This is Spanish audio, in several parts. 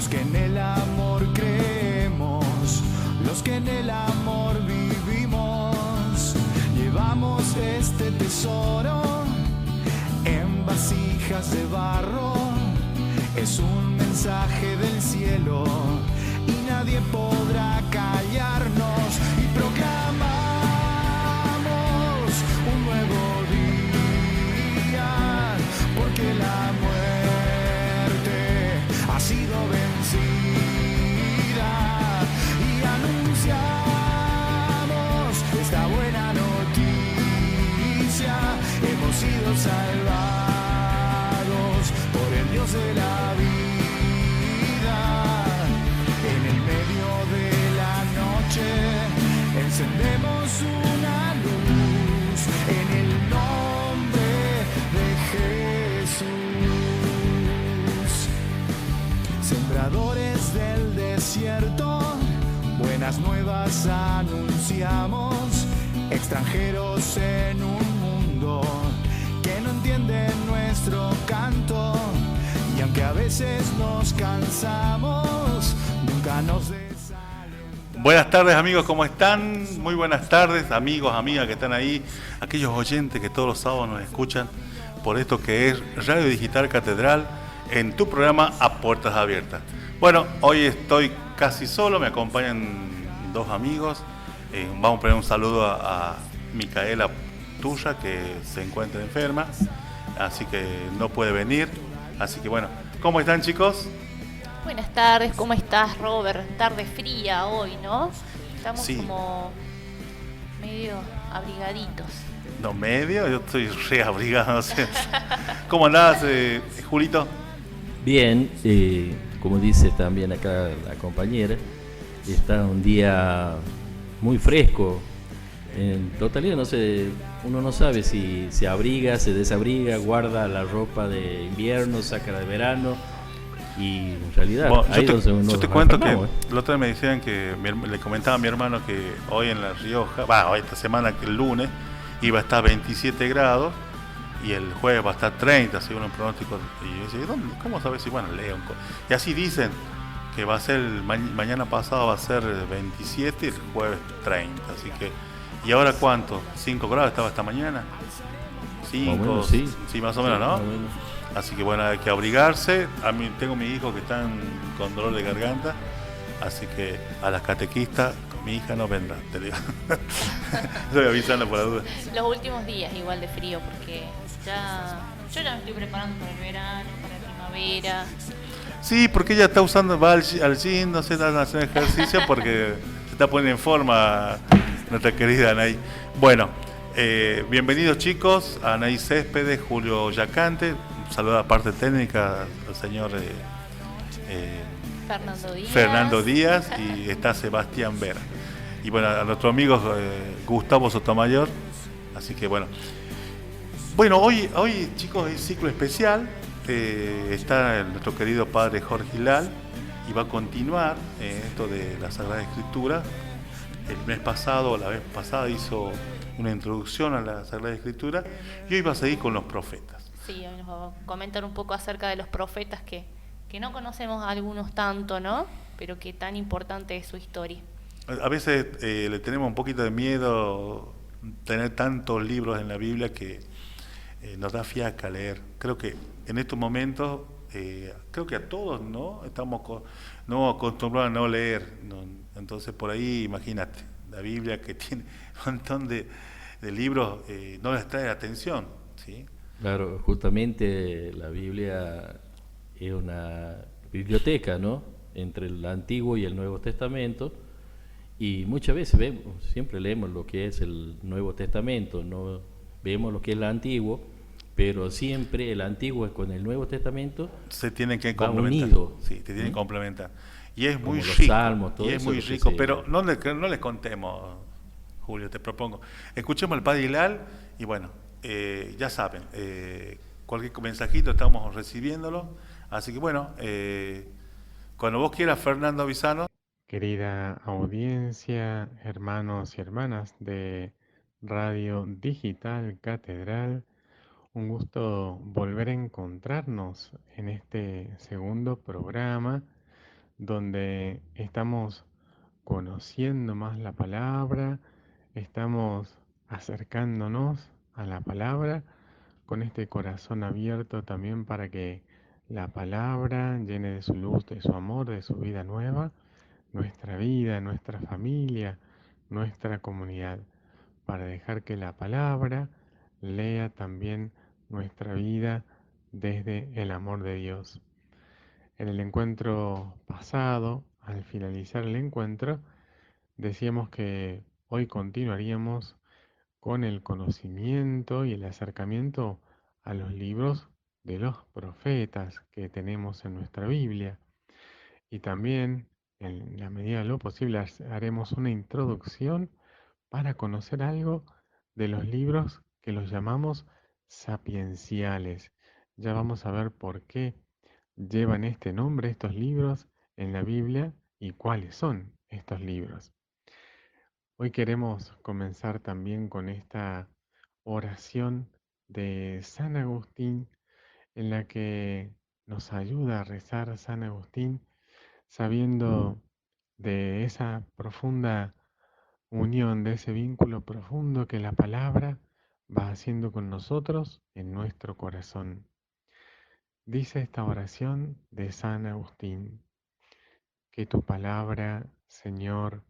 los que en el amor creemos, los que en el amor vivimos, llevamos este tesoro en vasijas de barro. Es un mensaje del cielo y nadie podrá callarnos, y proclamamos un nuevo día, porque la muerte ha sido vencida, y anunciamos esta buena noticia: hemos sido salvados por el Dios de la vida. En el medio de la noche encendemos una luz en el nombre de Jesús. Sembradores del desierto, buenas nuevas anunciamos, extranjeros en un mundo que no entiende nuestro canto, y aunque a veces nos cansamos, nunca nos desalentamos. Buenas tardes, amigos, ¿cómo están? Muy buenas tardes, amigos, amigas que están ahí, aquellos oyentes que todos los sábados nos escuchan por esto que es Radio Digital Catedral, en tu programa A Puertas Abiertas. Bueno, hoy estoy casi solo, me acompañan dos amigos. Vamos a poner un saludo a Micaela Tuya, que se encuentra enferma, así que no puede venir. Así que bueno, ¿cómo están, chicos? Buenas tardes, ¿cómo estás, Robert? Tarde fría hoy, ¿no? Estamos Sí. como medio abrigaditos. No, medio, yo estoy re abrigado. O sea. ¿Cómo andás, Julito? Bien, como dice también acá la compañera, está un día muy fresco. En totalidad no sé, uno no sabe si se abriga, se desabriga, guarda la ropa de invierno, saca la de verano, y en realidad Bueno, ahí donde uno yo te cuento que enfermamos, el otro día me decían que le comentaba a mi hermano que hoy en La Rioja, hoy esta semana, que el lunes, iba a estar 27 grados y el jueves va a estar 30, según un pronóstico. Y yo decía, ¿dónde? ¿Cómo sabes si? Bueno, leo. Y así dicen que va a ser, mañana pasado va a ser 27 y el jueves 30, así que... ¿Y ahora cuánto? ¿5 grados estaba esta mañana? 5, sí. Sí, más o menos, Sí, ¿no? más o menos. Así que bueno, hay que abrigarse. A mí tengo mis hijos que están con dolor de garganta, así que a las catequistas, mi hija no vendrá, te digo. Estoy avisando por la duda. Los últimos días igual de frío, porque yo ya me estoy preparando para el verano, para la primavera. Sí, porque ella está usando, va al gym, no sé, está haciendo ejercicio porque se está poniendo en forma nuestra querida Anaí. Bueno, bienvenidos, chicos, a Anaí Céspedes, Julio Yacante. Un saludo a la parte técnica al señor Fernando Díaz, y está Sebastián Vera. Y bueno, a nuestro amigo Gustavo Sotomayor. Así que bueno. Bueno, hoy chicos, es ciclo especial. Está nuestro querido padre Jorge Hilal y va a continuar esto de la Sagrada Escritura. El mes pasado, la vez pasada, hizo una introducción a la Sagrada Escritura y hoy va a seguir con los profetas. Sí, hoy nos va a comentar un poco acerca de los profetas que no conocemos a algunos tanto, ¿no? Pero que tan importante es su historia. A veces le tenemos un poquito de miedo tener tantos libros en la Biblia que nos da fiaca leer. Creo que en estos momentos, creo que a todos, ¿no? Estamos no acostumbrados a no leer, ¿no? Entonces por ahí, imagínate, la Biblia que tiene un montón de libros, no les trae atención, ¿sí? Claro, justamente la Biblia es una biblioteca, ¿no? Entre el Antiguo y el Nuevo Testamento, y muchas veces siempre leemos lo que es el Nuevo Testamento, no vemos lo que es el Antiguo, pero siempre el Antiguo con el Nuevo Testamento se tienen que va complementar. unido. Sí, te tienen que complementar. Y es muy Como los rico. Salmos, todo Y es eso muy es lo que rico, se... pero no les contemos, Julio, te propongo. Escuchemos al padre Hilal y bueno, ya saben, cualquier mensajito estamos recibiéndolo. Así que bueno, cuando vos quieras, Fernando Visano. Querida audiencia, hermanos y hermanas de Radio Digital Catedral, un gusto volver a encontrarnos en este segundo programa donde estamos conociendo más la palabra, estamos acercándonos a la palabra con este corazón abierto también para que la palabra llene de su luz, de su amor, de su vida nueva, nuestra vida, nuestra familia, nuestra comunidad, para dejar que la palabra lea también nuestra vida desde el amor de Dios. En el encuentro pasado, al finalizar el encuentro, decíamos que hoy continuaríamos con el conocimiento y el acercamiento a los libros de los profetas que tenemos en nuestra Biblia. Y también, en la medida de lo posible, haremos una introducción para conocer algo de los libros que los llamamos sapienciales. Ya vamos a ver por qué llevan este nombre estos libros en la Biblia y cuáles son estos libros. Hoy queremos comenzar también con esta oración de San Agustín en la que nos ayuda a rezar San Agustín sabiendo de esa profunda unión, de ese vínculo profundo que la palabra va haciendo con nosotros en nuestro corazón. Dice esta oración de San Agustín: que tu palabra, Señor,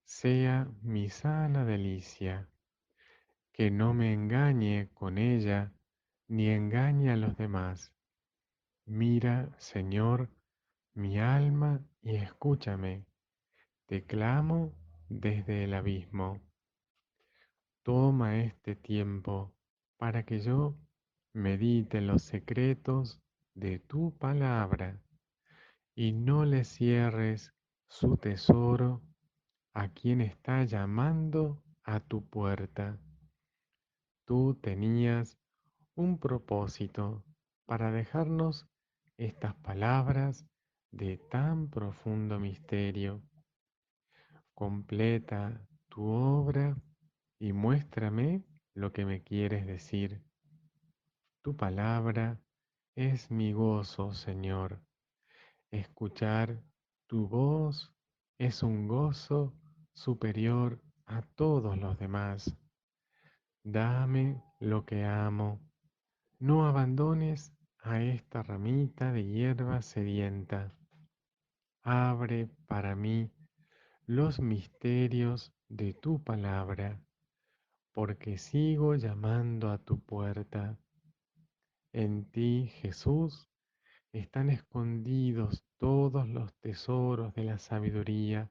sea mi sana delicia, que no me engañe con ella, ni engañe a los demás. Mira, Señor, mi alma y escúchame, te clamo desde el abismo. Toma este tiempo para que yo medite los secretos de tu palabra y no le cierres su tesoro a quien está llamando a tu puerta. Tú tenías un propósito para dejarnos estas palabras de tan profundo misterio. Completa tu obra y muéstrame lo que me quieres decir. Tu palabra es mi gozo, Señor. Escuchar tu voz es un gozo superior a todos los demás. Dame lo que amo. No abandones a esta ramita de hierba sedienta. Abre para mí los misterios de tu palabra, porque sigo llamando a tu puerta. En ti, Jesús, están escondidos todos los tesoros de la sabiduría,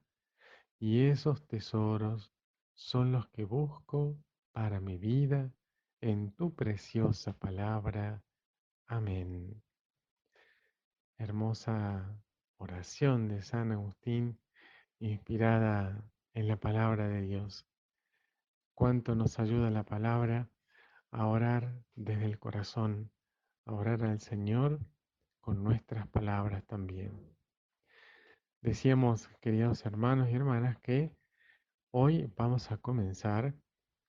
y esos tesoros son los que busco para mi vida en tu preciosa palabra. Amén. Hermosa oración de San Agustín, inspirada en la palabra de Dios. Cuánto nos ayuda la palabra a orar desde el corazón, a orar al Señor con nuestras palabras también. Decíamos, queridos hermanos y hermanas, que hoy vamos a comenzar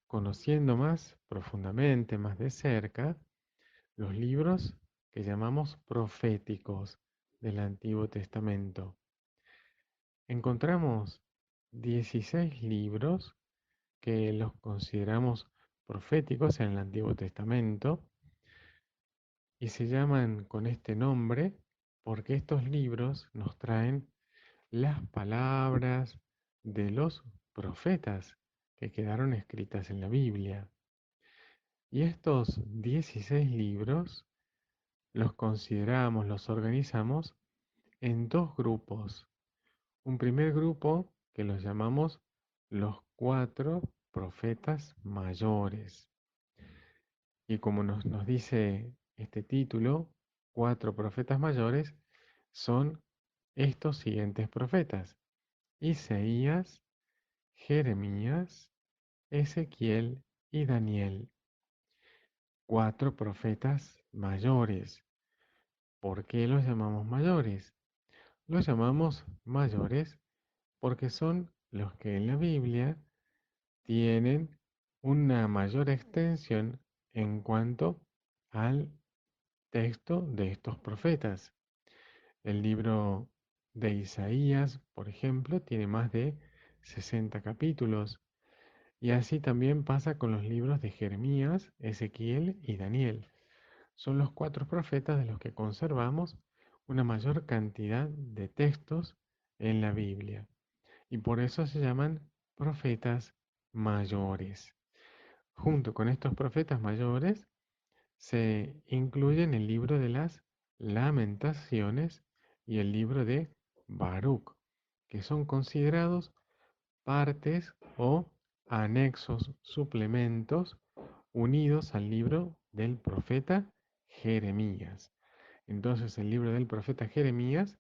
conociendo más profundamente, más de cerca, los libros que llamamos proféticos del Antiguo Testamento. Encontramos 16 libros que los consideramos proféticos en el Antiguo Testamento y se llaman con este nombre porque estos libros nos traen las palabras de los profetas que quedaron escritas en la Biblia. Y estos 16 libros los consideramos, los organizamos en dos grupos. Un primer grupo que los llamamos los 4 profetas mayores. Y como nos dice este título, 4 profetas mayores, son estos siguientes profetas: Isaías, Jeremías, Ezequiel y Daniel. 4 profetas mayores. ¿Por qué los llamamos mayores? Los llamamos mayores porque son los que en la Biblia tienen una mayor extensión en cuanto al texto de estos profetas. El libro de Isaías, por ejemplo, tiene más de 60 capítulos. Y así también pasa con los libros de Jeremías, Ezequiel y Daniel. Son los 4 profetas de los que conservamos una mayor cantidad de textos en la Biblia. Y por eso se llaman profetas mayores. Junto con estos profetas mayores se incluyen el libro de las Lamentaciones y el libro de Baruch, que son considerados partes o anexos, suplementos unidos al libro del profeta Jeremías. Entonces el libro del profeta Jeremías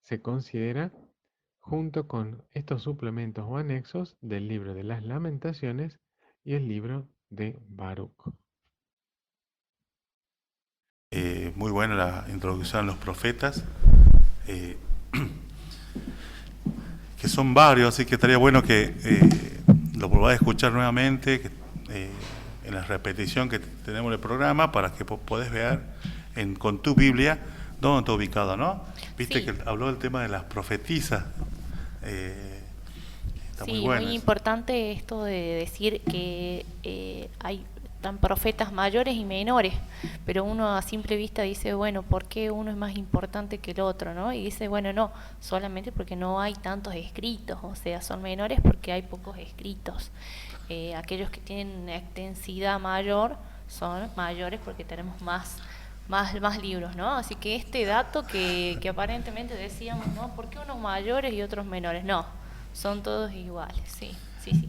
se considera junto con estos suplementos o anexos del libro de las Lamentaciones y el libro de Baruch. Muy buena la introducción a los profetas, eh, que son varios, así que estaría bueno que lo volváis a escuchar nuevamente en la repetición que tenemos del programa para que podés ver con tu Biblia dónde está ubicado, ¿no? Viste Sí. que habló del tema de las profetisas. Está muy bueno muy eso. importante esto de decir que hay tan profetas mayores y menores, pero uno a simple vista dice, bueno, ¿por qué uno es más importante que el otro, no? Y dice, bueno, no, solamente porque no hay tantos escritos, o sea, son menores porque hay pocos escritos. Aquellos que tienen una extensidad mayor son mayores porque tenemos más libros, ¿no? Así que este dato que aparentemente decíamos, ¿no? ¿Por qué unos mayores y otros menores? No, son todos iguales, sí,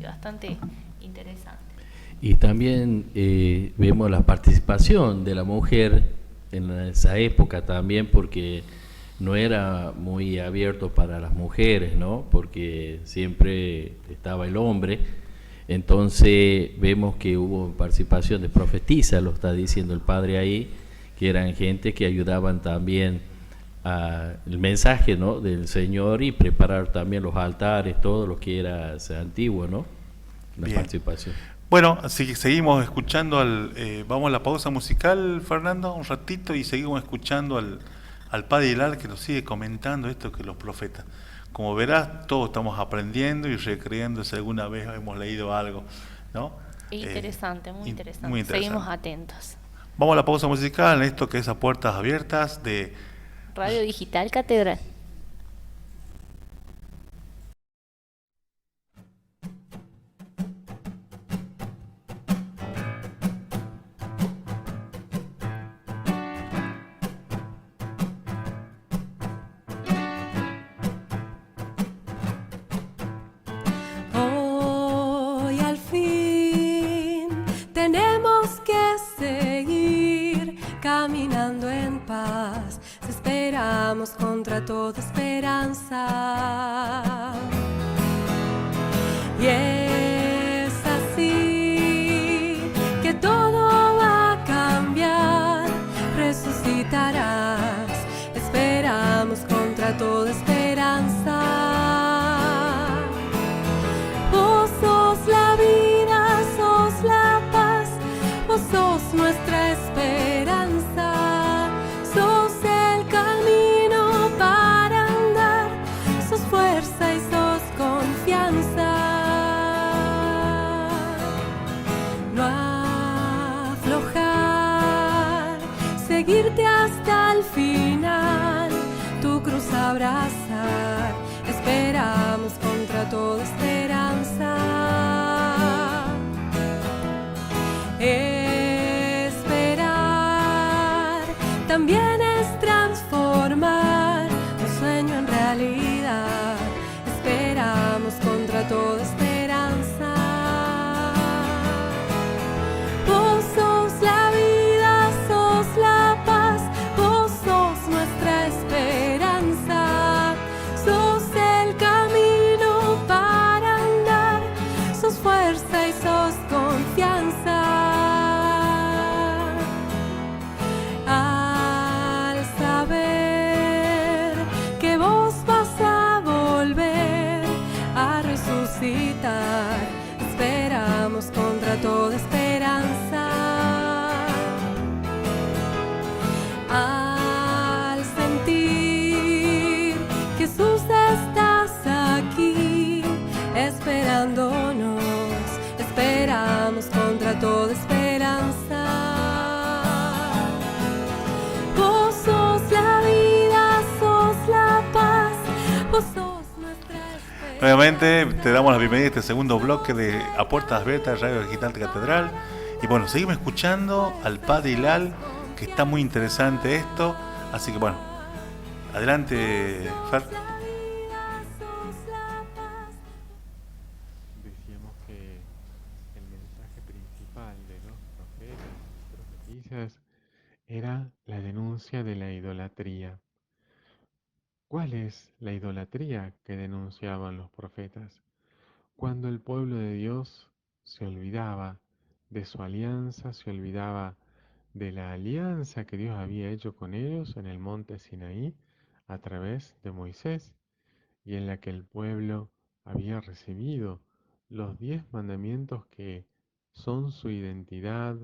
bastante interesante. Y también vemos la participación de la mujer en esa época también, porque no era muy abierto para las mujeres, ¿no? Porque siempre estaba el hombre. Entonces vemos que hubo participación de profetisas, lo está diciendo el padre ahí, que eran gente que ayudaban también el mensaje, ¿no?, del Señor, y preparar también los altares, todo lo que era antiguo, ¿no? La Bien. participación. Bueno, seguimos escuchando vamos a la pausa musical, Fernando, un ratito, y seguimos escuchando al padre Hilal, que nos sigue comentando esto que los profetas. Como verás, todos estamos aprendiendo y recreando si alguna vez hemos leído algo, ¿no? Interesante, muy interesante. Muy interesante. Seguimos atentos. Vamos a la pausa musical en esto que es A Puertas Abiertas de Radio Digital Catedral. Hoy al fin tenemos que seguir caminando en paz. Esperamos contra toda esperanza. Y es así que todo va a cambiar. Resucitarás. Esperamos contra toda esperanza. Vos sos la vida, sos la paz, vos sos nuestra esperanza, sos el camino para andar, sos fuerza y sos confianza. No aflojar, seguirte hasta el final, tu cruz abrazar, esperamos contra toda esperanza. Esperar también es transformar un sueño en realidad. Esperamos contra toda esperanza. Vos sos la vida, sos la paz, vos sos nuestra esperanza, sos el camino para andar, sos fuerza y sos confianza. Nuevamente te damos la bienvenida a este segundo bloque de A Puertas Abiertas, Radio Digital de Catedral. Y bueno, seguimos escuchando al padre Hilal, que está muy interesante esto. Así que bueno, adelante, Fer. Decíamos que el mensaje principal de los profetas y profetisas era la denuncia de la idolatría. ¿Cuál es la idolatría que denunciaban los profetas? Cuando el pueblo de Dios se olvidaba de su alianza, se olvidaba de la alianza que Dios había hecho con ellos en el monte Sinaí a través de Moisés, y en la que el pueblo había recibido los 10 mandamientos que son su identidad,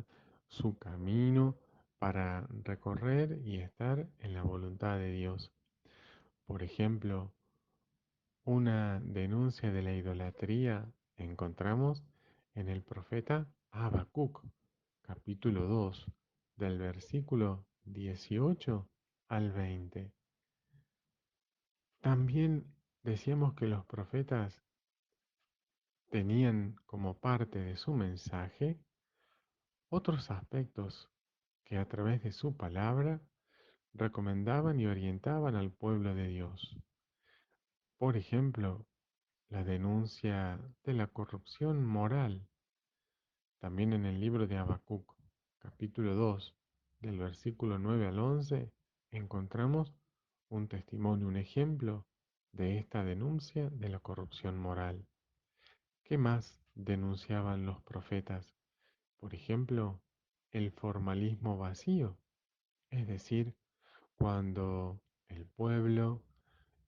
su camino para recorrer y estar en la voluntad de Dios. Por ejemplo, una denuncia de la idolatría encontramos en el profeta Habacuc, capítulo 2, del versículo 18 al 20. También decíamos que los profetas tenían como parte de su mensaje otros aspectos que a través de su palabra recomendaban y orientaban al pueblo de Dios. Por ejemplo, la denuncia de la corrupción moral. También en el libro de Habacuc, capítulo 2, del versículo 9 al 11, encontramos un testimonio, un ejemplo de esta denuncia de la corrupción moral. ¿Qué más denunciaban los profetas? Por ejemplo, el formalismo vacío, es decir, cuando el pueblo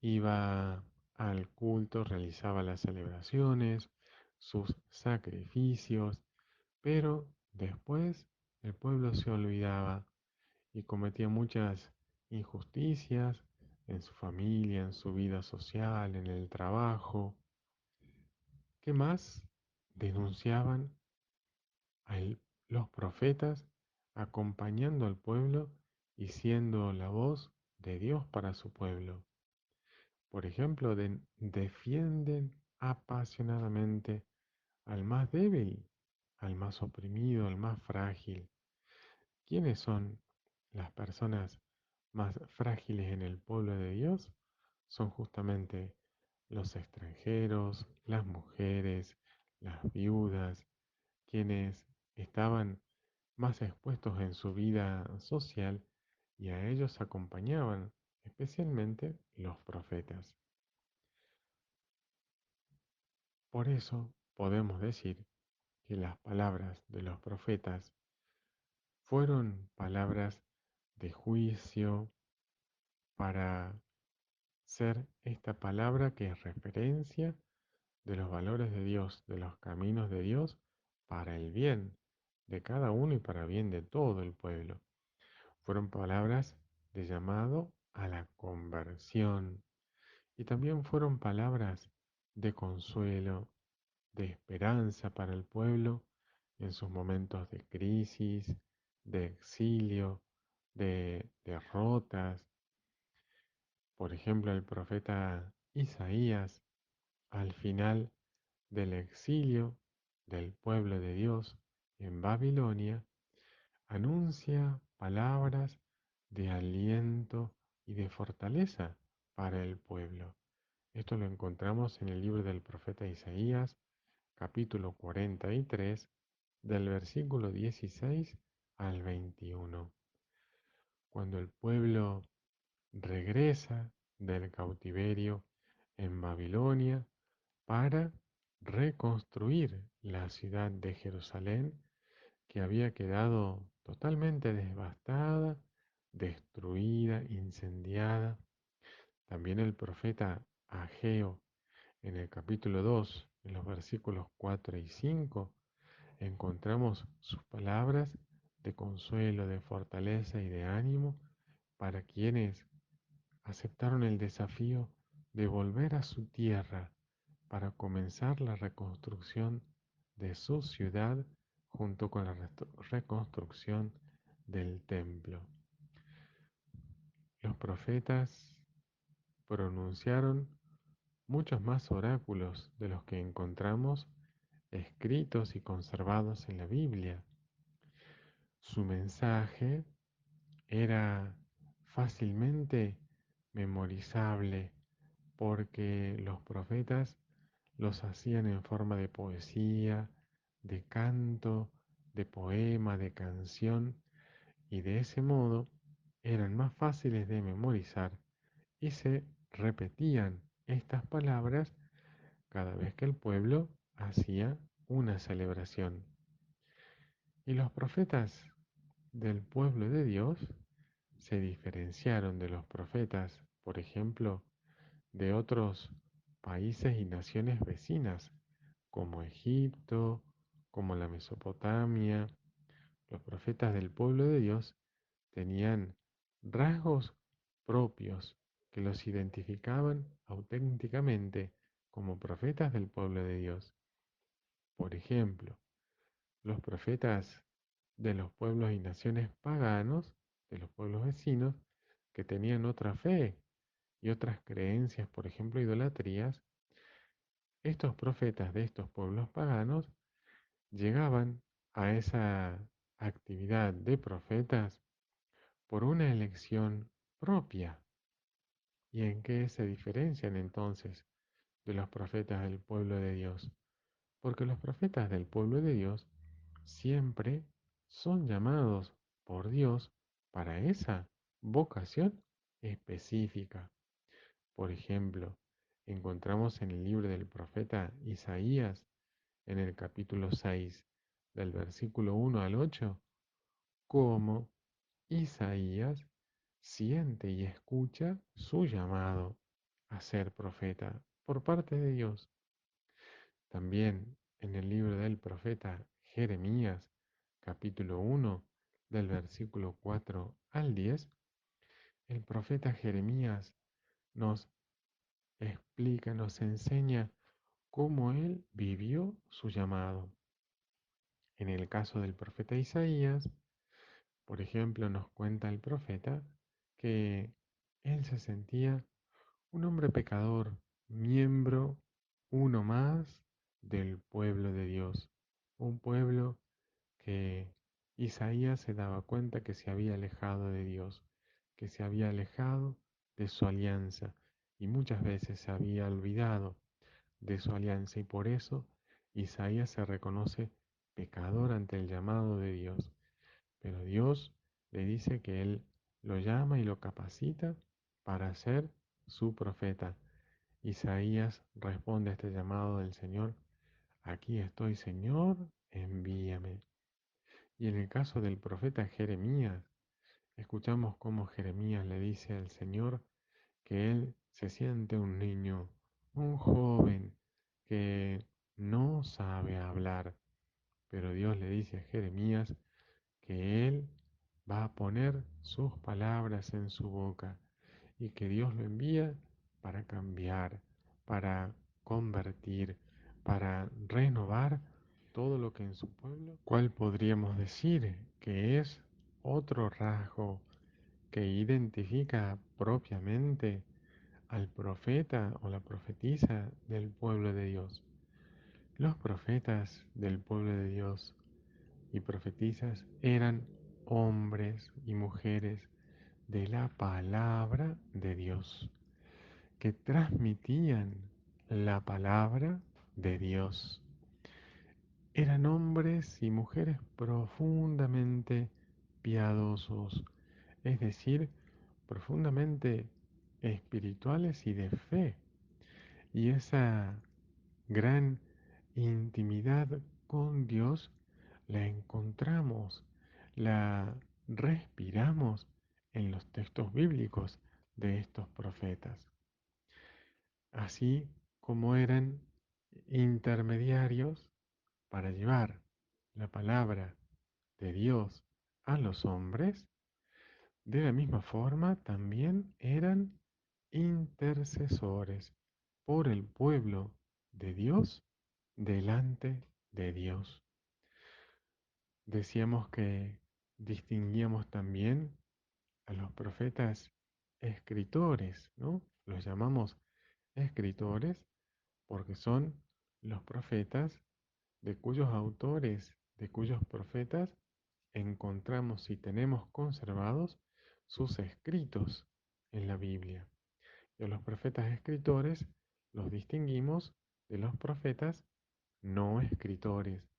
iba al culto, realizaba las celebraciones, sus sacrificios, pero después el pueblo se olvidaba y cometía muchas injusticias en su familia, en su vida social, en el trabajo. ¿Qué más denunciaban a los profetas acompañando al pueblo y siendo la voz de Dios para su pueblo? Por ejemplo, defienden apasionadamente al más débil, al más oprimido, al más frágil. ¿Quiénes son las personas más frágiles en el pueblo de Dios? Son justamente los extranjeros, las mujeres, las viudas, quienes estaban más expuestos en su vida social, y a ellos acompañaban especialmente los profetas. Por eso podemos decir que las palabras de los profetas fueron palabras de juicio para ser esta palabra que es referencia de los valores de Dios, de los caminos de Dios para el bien de cada uno y para bien de todo el pueblo. Fueron palabras de llamado a la conversión, y también fueron palabras de consuelo, de esperanza para el pueblo en sus momentos de crisis, de exilio, de derrotas. Por ejemplo, el profeta Isaías, al final del exilio del pueblo de Dios en Babilonia, anuncia palabras de aliento y de fortaleza para el pueblo. Esto lo encontramos en el libro del profeta Isaías, capítulo 43, del versículo 16 al 21. Cuando el pueblo regresa del cautiverio en Babilonia para reconstruir la ciudad de Jerusalén, que había quedado totalmente devastada, destruida, incendiada. También el profeta Ageo, en el capítulo 2, en los versículos 4 y 5, encontramos sus palabras de consuelo, de fortaleza y de ánimo para quienes aceptaron el desafío de volver a su tierra para comenzar la reconstrucción de su ciudad junto con la reconstrucción del templo. Los profetas pronunciaron muchos más oráculos de los que encontramos escritos y conservados en la Biblia. Su mensaje era fácilmente memorizable porque los profetas los hacían en forma de poesía, de canto, de poema, de canción, y de ese modo eran más fáciles de memorizar y se repetían estas palabras cada vez que el pueblo hacía una celebración. Y los profetas del pueblo de Dios se diferenciaron de los profetas, por ejemplo, de otros países y naciones vecinas, como Egipto, como la Mesopotamia. Los profetas del pueblo de Dios tenían rasgos propios que los identificaban auténticamente como profetas del pueblo de Dios. Por ejemplo, los profetas de los pueblos y naciones paganos, de los pueblos vecinos, que tenían otra fe y otras creencias, por ejemplo, idolatrías, estos profetas de estos pueblos paganos llegaban a esa actividad de profetas por una elección propia. ¿Y en qué se diferencian entonces de los profetas del pueblo de Dios? Porque los profetas del pueblo de Dios siempre son llamados por Dios para esa vocación específica. Por ejemplo, encontramos en el libro del profeta Isaías, en el capítulo 6, del versículo 1 al 8, cómo Isaías siente y escucha su llamado a ser profeta por parte de Dios. También en el libro del profeta Jeremías, capítulo 1, del versículo 4 al 10, el profeta Jeremías nos explica, nos enseña cómo él vivió su llamado. En el caso del profeta Isaías, por ejemplo, nos cuenta el profeta que él se sentía un hombre pecador, miembro uno más del pueblo de Dios, un pueblo que Isaías se daba cuenta que se había alejado de Dios, que se había alejado de su alianza y muchas veces se había olvidado de su alianza y por eso Isaías se reconoce pecador ante el llamado de Dios. Pero Dios le dice que Él lo llama y lo capacita para ser su profeta. Isaías responde a este llamado del Señor: aquí estoy, Señor, envíame. Y en el caso del profeta Jeremías, escuchamos cómo Jeremías le dice al Señor que él se siente un niño, un joven que no sabe hablar, pero Dios le dice a Jeremías que él va a poner sus palabras en su boca y que Dios lo envía para cambiar, para convertir, para renovar todo lo que en su pueblo, ¿cuál podríamos decir que es otro rasgo que identifica propiamente al profeta o la profetisa del pueblo de Dios? Los profetas del pueblo de Dios y profetisas eran hombres y mujeres de la palabra de Dios, que transmitían la palabra de Dios. Eran hombres y mujeres profundamente piadosos, es decir, profundamente espirituales y de fe. Y esa gran intimidad con Dios la encontramos, la respiramos en los textos bíblicos de estos profetas. Así como eran intermediarios para llevar la palabra de Dios a los hombres, de la misma forma también eran intercesores por el pueblo de Dios delante de Dios. Decíamos que distinguíamos también a los profetas escritores, ¿no? Los llamamos escritores porque son los profetas de cuyos autores, de cuyos profetas encontramos y tenemos conservados sus escritos en la Biblia. Y a los profetas escritores los distinguimos de los profetas no escritores,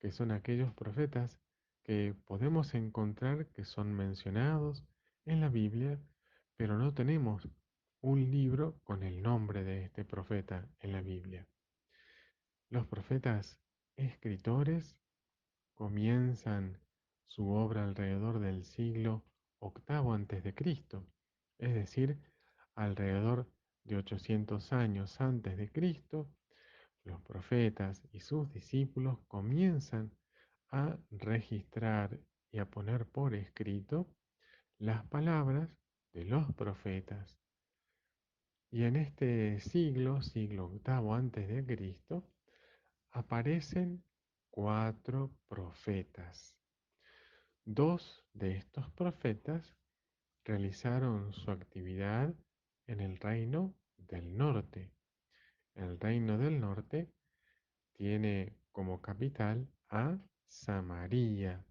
que son aquellos profetas que podemos encontrar que son mencionados en la Biblia, pero no tenemos un libro con el nombre de este profeta en la Biblia. Los profetas escritores comienzan su obra alrededor del siglo octavo antes de Cristo, es decir, alrededor de 800 años antes de Cristo. Los profetas y sus discípulos comienzan a registrar y a poner por escrito las palabras de los profetas. Y en este siglo octavo antes de Cristo, aparecen 4 profetas. 2 de estos profetas realizaron su actividad en el reino del norte. El reino del norte tiene como capital a Samaria.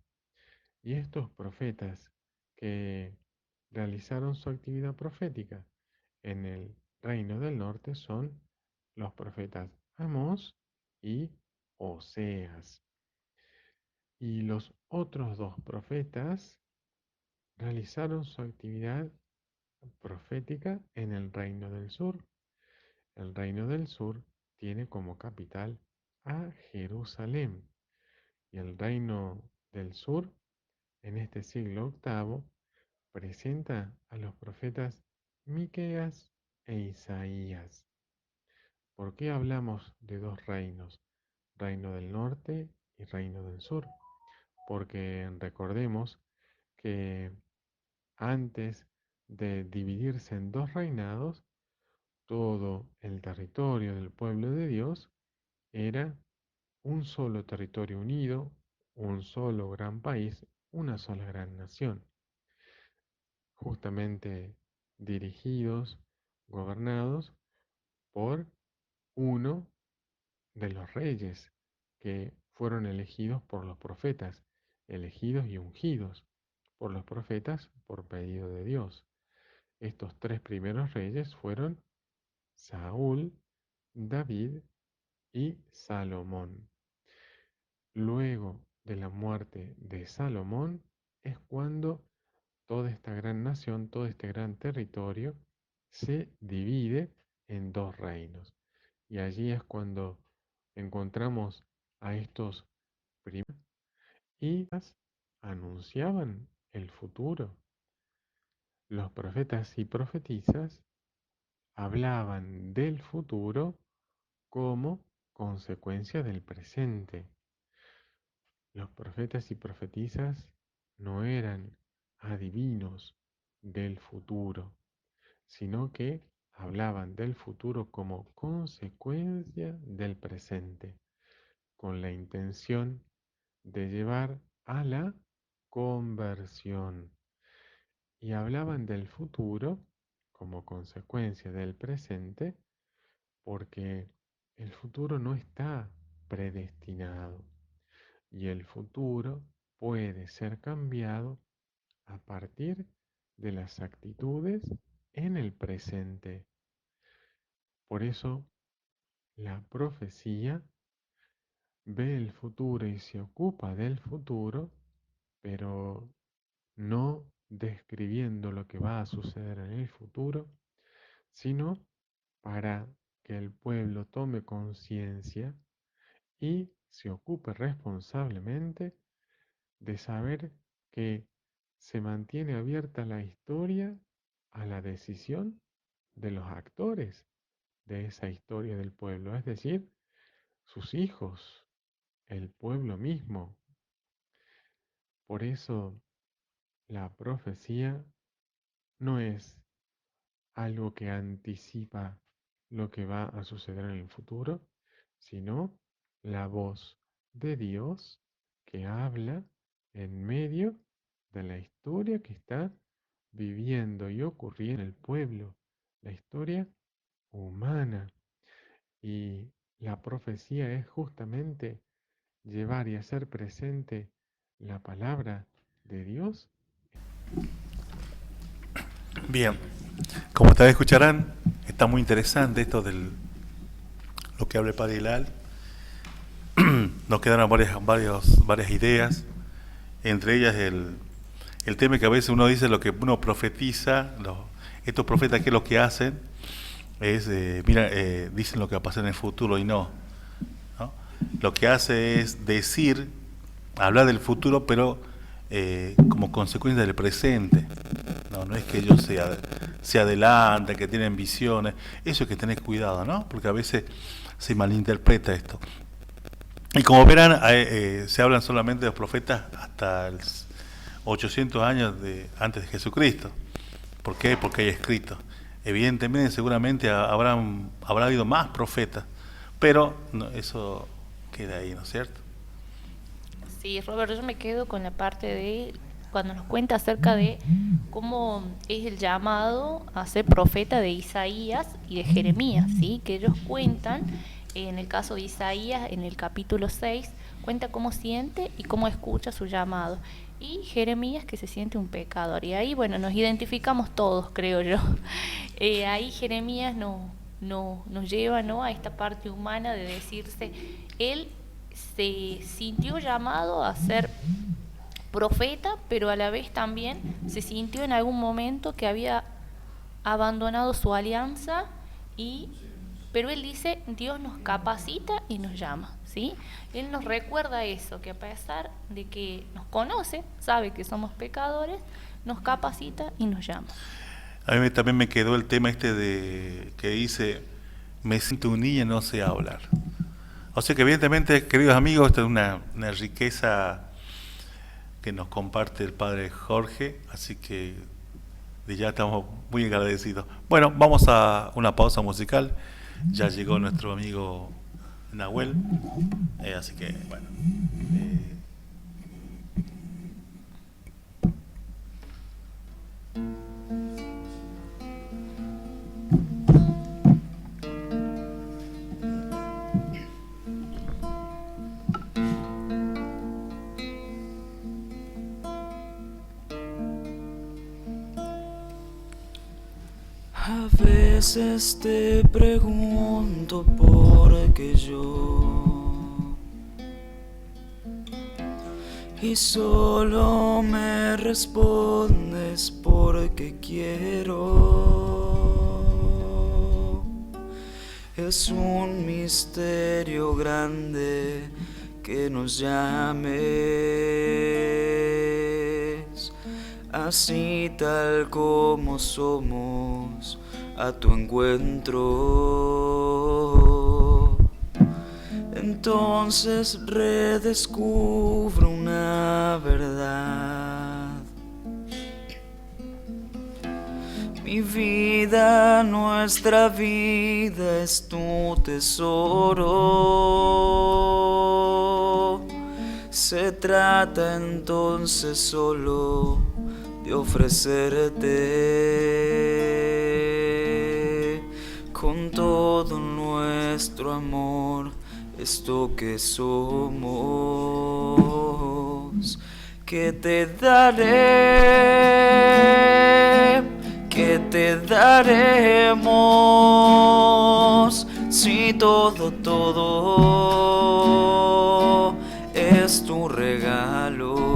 Y estos profetas que realizaron su actividad profética en el reino del norte son los profetas Amós y Oseas. Y los otros 2 profetas realizaron su actividad profética en el reino del sur. El reino del sur tiene como capital a Jerusalén. Y el reino del sur, en este siglo octavo, presenta a los profetas Miqueas e Isaías. ¿Por qué hablamos de 2 reinos? Reino del norte y reino del sur. Porque recordemos que antes de dividirse en 2 reinados, todo el territorio del pueblo de Dios era un solo territorio unido, un solo gran país, una sola gran nación, justamente dirigidos, gobernados por uno de los reyes que fueron elegidos por los profetas, elegidos y ungidos por los profetas por pedido de Dios. Estos 3 primeros reyes fueron Saúl, David y Salomón. Luego de la muerte de Salomón es cuando toda esta gran nación, todo este gran territorio se divide en 2 reinos. Y allí es cuando encontramos a estos primeros y anunciaban el futuro. Los profetas y profetisas hablaban del futuro como consecuencia del presente. Los profetas y profetisas no eran adivinos del futuro, sino que hablaban del futuro como consecuencia del presente, con la intención de llevar a la conversión. Y hablaban del futuro como consecuencia del presente porque el futuro no está predestinado y el futuro puede ser cambiado a partir de las actitudes en el presente. Por eso la profecía ve el futuro y se ocupa del futuro, pero no describiendo lo que va a suceder en el futuro, sino para que el pueblo tome conciencia y se ocupe responsablemente de saber que se mantiene abierta la historia a la decisión de los actores de esa historia del pueblo, es decir, sus hijos, el pueblo mismo. Por eso la profecía no es algo que anticipa lo que va a suceder en el futuro, sino la voz de Dios que habla en medio de la historia que está viviendo y ocurriendo en el pueblo, la historia humana. Y la profecía es justamente llevar y hacer presente la palabra de Dios. Bien, como ustedes escucharán, está muy interesante esto de lo que habla el padre Hilal. Nos quedaron varias ideas, entre ellas el tema que a veces uno dice lo que uno profetiza, estos profetas que lo que hacen es, dicen lo que va a pasar en el futuro y no, ¿no? Lo que hace es decir, hablar del futuro, pero como consecuencia del presente. No es que ellos se adelantan, que tienen visiones. Eso hay que tener cuidado, ¿no? Porque a veces se malinterpreta esto. Y como verán, se hablan solamente de los profetas hasta el 800 años antes de Jesucristo. ¿Por qué? Porque hay escrito. Evidentemente, seguramente habrá habido más profetas, pero no, eso queda ahí, ¿no es cierto? Sí, Robert, yo me quedo con la parte de cuando nos cuenta acerca de cómo es el llamado a ser profeta de Isaías y de Jeremías, ¿sí? Que ellos cuentan, en el caso de Isaías, en el capítulo 6, cuenta cómo siente y cómo escucha su llamado. Y Jeremías que se siente un pecador. Y ahí, bueno, nos identificamos todos, creo yo. Ahí Jeremías nos lleva, ¿no?, a esta parte humana de decirse, él se sintió llamado a ser profeta, pero a la vez también se sintió en algún momento que había abandonado su alianza, pero él dice, Dios nos capacita y nos llama, ¿sí? Él nos recuerda eso, que a pesar de que nos conoce, sabe que somos pecadores, nos capacita y nos llama. A mí también me quedó el tema este de que dice, me siento un niño y no sé hablar. O sea que evidentemente, queridos amigos, esta es una riqueza que nos comparte el padre Jorge, así que ya estamos muy agradecidos. Bueno, vamos a una pausa musical. Ya llegó nuestro amigo Nahuel, así que bueno. A veces te pregunto por qué yo, y solo me respondes porque quiero. Es un misterio grande que nos llames así tal como somos a tu encuentro. Entonces redescubro una verdad. Mi vida, nuestra vida es tu tesoro. Se trata entonces solo de ofrecerte con todo nuestro amor esto que somos, que te daremos, si todo es tu regalo.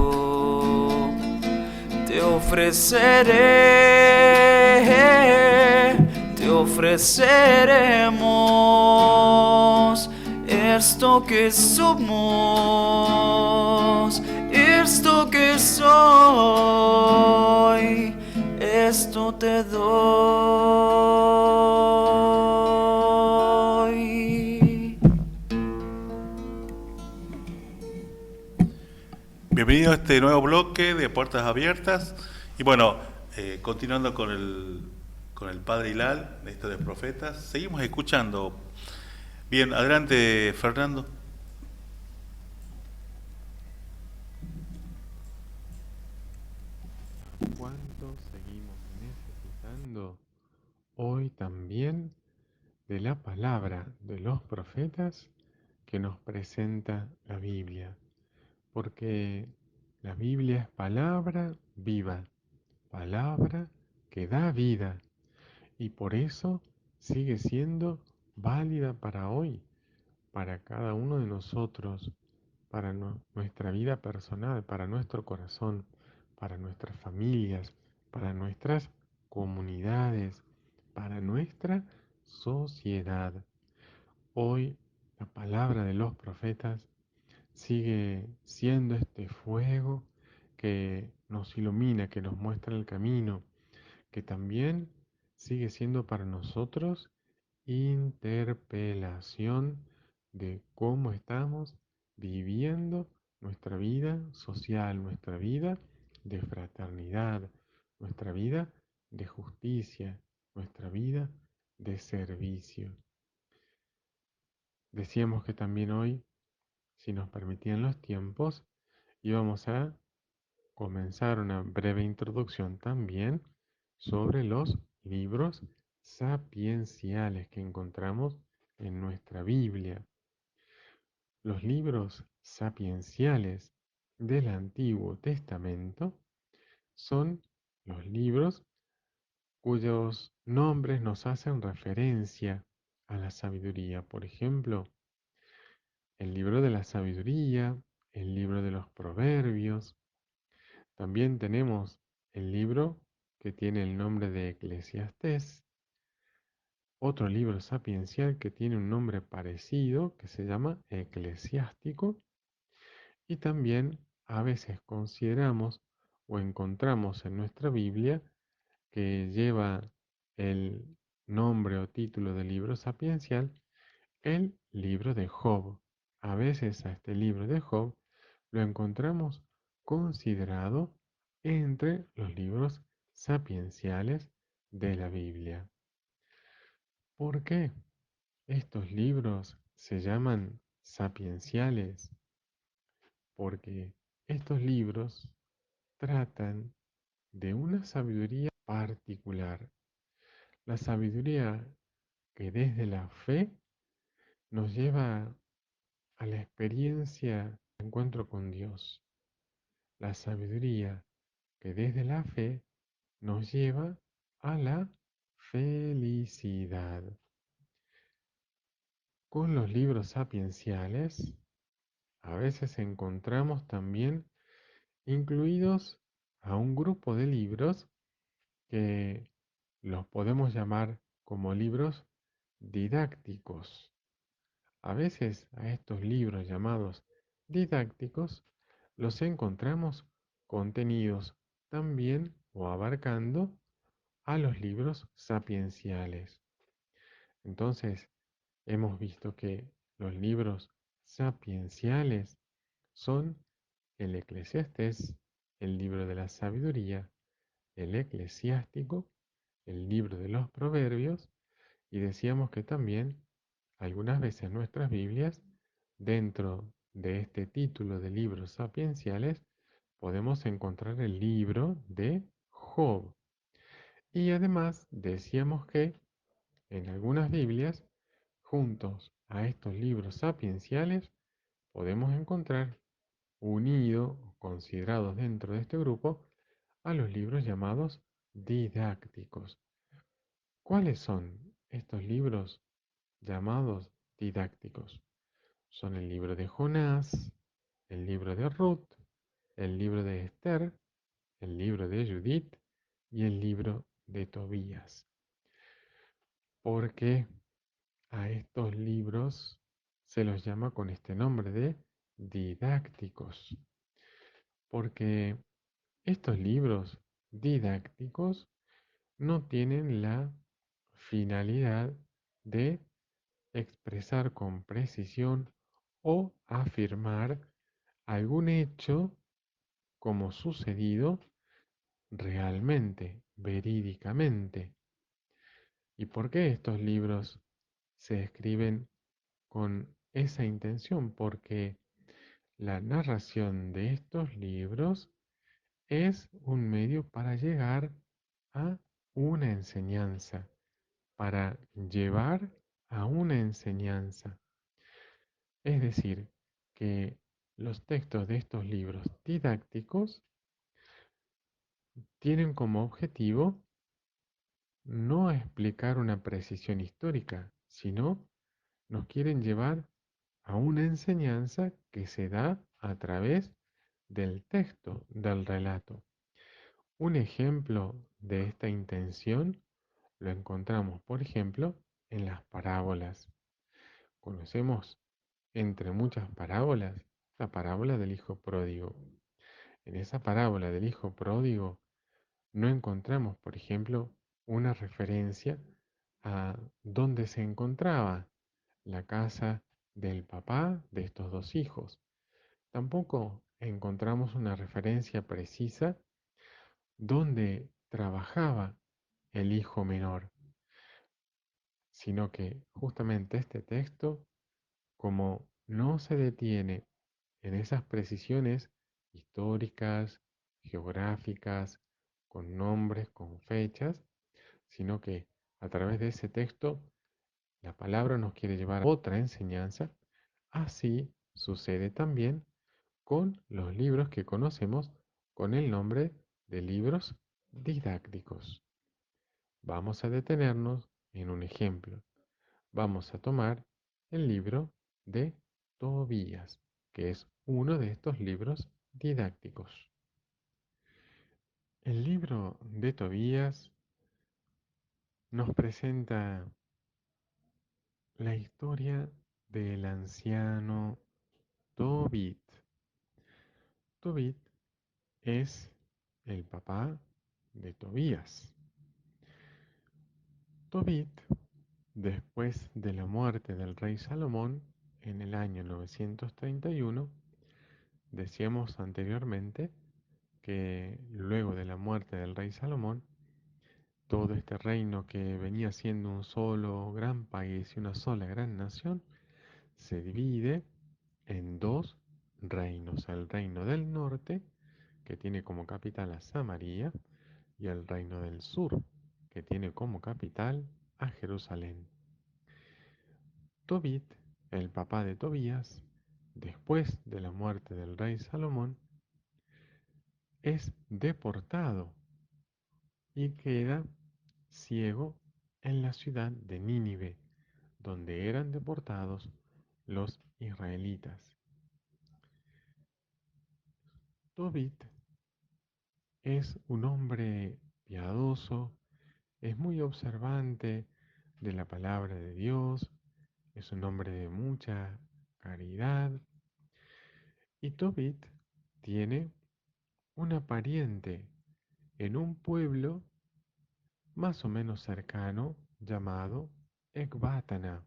Te ofreceremos esto que somos, esto que soy, esto te doy. Bienvenido a este nuevo bloque de Puertas Abiertas. Y bueno, continuando con el padre Hilal, esto de profetas, seguimos escuchando. Bien, adelante Fernando. ¿Cuánto seguimos necesitando hoy también de la palabra de los profetas que nos presenta la Biblia, porque la Biblia es palabra viva, palabra que da vida, y por eso sigue siendo válida para hoy, para cada uno de nosotros, para nuestra vida personal, para nuestro corazón, para nuestras familias, para nuestras comunidades, para nuestra sociedad. Hoy la palabra de los profetas sigue siendo este fuego que nos ilumina, que nos muestra el camino, que también sigue siendo para nosotros interpelación de cómo estamos viviendo nuestra vida social, nuestra vida de fraternidad, nuestra vida de justicia, nuestra vida de servicio. Decíamos que también hoy, si nos permitían los tiempos, íbamos a comenzar una breve introducción también sobre los libros sapienciales que encontramos en nuestra Biblia. Los libros sapienciales del Antiguo Testamento son los libros cuyos nombres nos hacen referencia a la sabiduría. Por ejemplo, el libro de la sabiduría, el libro de los proverbios. También tenemos el libro que tiene el nombre de Eclesiastés, otro libro sapiencial que tiene un nombre parecido que se llama Eclesiástico, y también a veces consideramos o encontramos en nuestra Biblia que lleva el nombre o título de libro sapiencial, el libro de Job. A veces a este libro de Job lo encontramos considerado entre los libros sapienciales de la Biblia. ¿Por qué estos libros se llaman sapienciales? Porque estos libros tratan de una sabiduría particular, la sabiduría que desde la fe nos lleva a la experiencia de encuentro con Dios, la sabiduría que desde la fe nos lleva a la felicidad. Con los libros sapienciales, a veces encontramos también incluidos a un grupo de libros que los podemos llamar como libros didácticos. A veces a estos libros llamados didácticos los encontramos contenidos también o abarcando a los libros sapienciales. Entonces, hemos visto que los libros sapienciales son el Eclesiastés, el libro de la sabiduría, el Eclesiástico, el libro de los Proverbios, y decíamos que también algunas veces nuestras Biblias, dentro de este título de libros sapienciales, podemos encontrar el libro de Job. Y además decíamos que en algunas Biblias, juntos a estos libros sapienciales, podemos encontrar unido o considerados dentro de este grupo a los libros llamados didácticos. ¿Cuáles son estos libros llamados didácticos? Son el libro de Jonás, el libro de Ruth, el libro de Esther, el libro de Judith y el libro de Tobías. Porque a estos libros se los llama con este nombre de didácticos. Porque estos libros didácticos no tienen la finalidad de expresar con precisión o afirmar algún hecho como sucedido realmente, verídicamente. ¿Y por qué estos libros se escriben con esa intención? Porque la narración de estos libros es un medio para llegar a una enseñanza, para llevar a una enseñanza. Es decir, que los textos de estos libros didácticos tienen como objetivo no explicar una precisión histórica, sino nos quieren llevar a una enseñanza que se da a través del texto, del relato. Un ejemplo de esta intención lo encontramos, por ejemplo, en las parábolas. Conocemos, entre muchas parábolas, la parábola del hijo pródigo. En esa parábola del hijo pródigo no encontramos, por ejemplo, una referencia a dónde se encontraba la casa del papá de estos dos hijos. Tampoco encontramos una referencia precisa dónde trabajaba el hijo menor, sino que justamente este texto, como no se detiene en esas precisiones históricas, geográficas, con nombres, con fechas, sino que a través de ese texto la palabra nos quiere llevar a otra enseñanza. Así sucede también con los libros que conocemos con el nombre de libros didácticos. Vamos a detenernos en un ejemplo. Vamos a tomar el libro de Tobías, que es uno de estos libros didácticos. El libro de Tobías nos presenta la historia del anciano Tobit. Tobit es el papá de Tobías. Tobit, después de la muerte del rey Salomón en el año 931, decíamos anteriormente que luego de la muerte del rey Salomón, todo este reino que venía siendo un solo gran país y una sola gran nación, se divide en dos reinos, el reino del norte, que tiene como capital a Samaria, y el reino del sur, que tiene como capital a Jerusalén. Tobit, el papá de Tobías, después de la muerte del rey Salomón, es deportado y queda ciego en la ciudad de Nínive, donde eran deportados los israelitas. Tobit es un hombre piadoso, es muy observante de la palabra de Dios, es un hombre de mucha caridad, y Tobit tiene una pariente en un pueblo más o menos cercano llamado Ecbátana.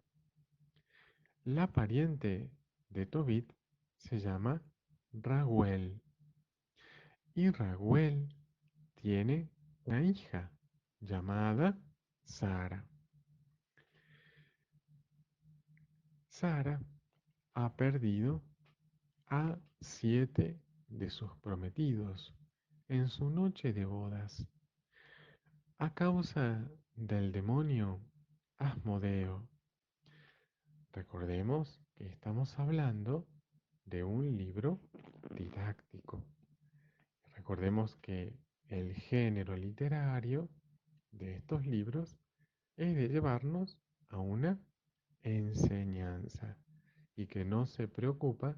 La pariente de Tobit se llama Raguel, y Raguel tiene una hija llamada Sara. Sara ha perdido a 7 de sus prometidos en su noche de bodas a causa del demonio Asmodeo. Recordemos que estamos hablando de un libro didáctico. Recordemos que el género literario de estos libros es de llevarnos a una enseñanza y que no se preocupa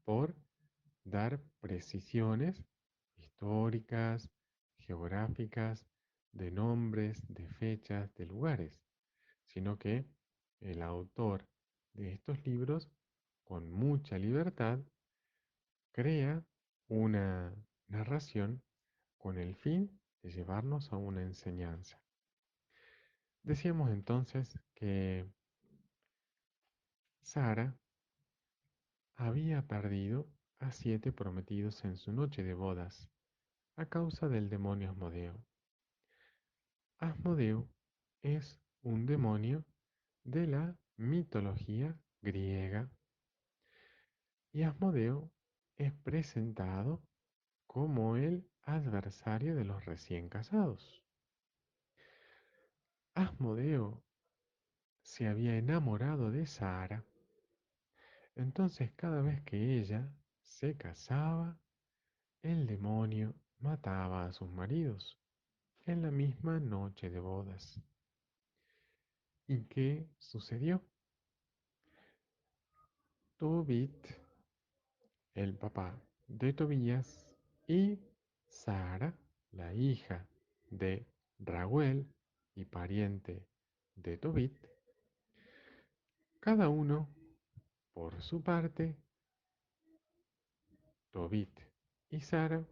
por dar precisiones históricas, geográficas, de nombres, de fechas, de lugares, sino que el autor de estos libros, con mucha libertad, crea una narración con el fin de llevarnos a una enseñanza. Decíamos entonces que Sara había perdido a 7 prometidos en su noche de bodas a causa del demonio Asmodeo. Asmodeo es un demonio de la mitología griega y Asmodeo es presentado como el adversario de los recién casados. Asmodeo se había enamorado de Sara. Entonces cada vez que ella se casaba, el demonio mataba a sus maridos en la misma noche de bodas. ¿Y qué sucedió? Tobit, el papá de Tobías, y Sara, la hija de Raguel y pariente de Tobit, cada uno por su parte, Tobit y Sara,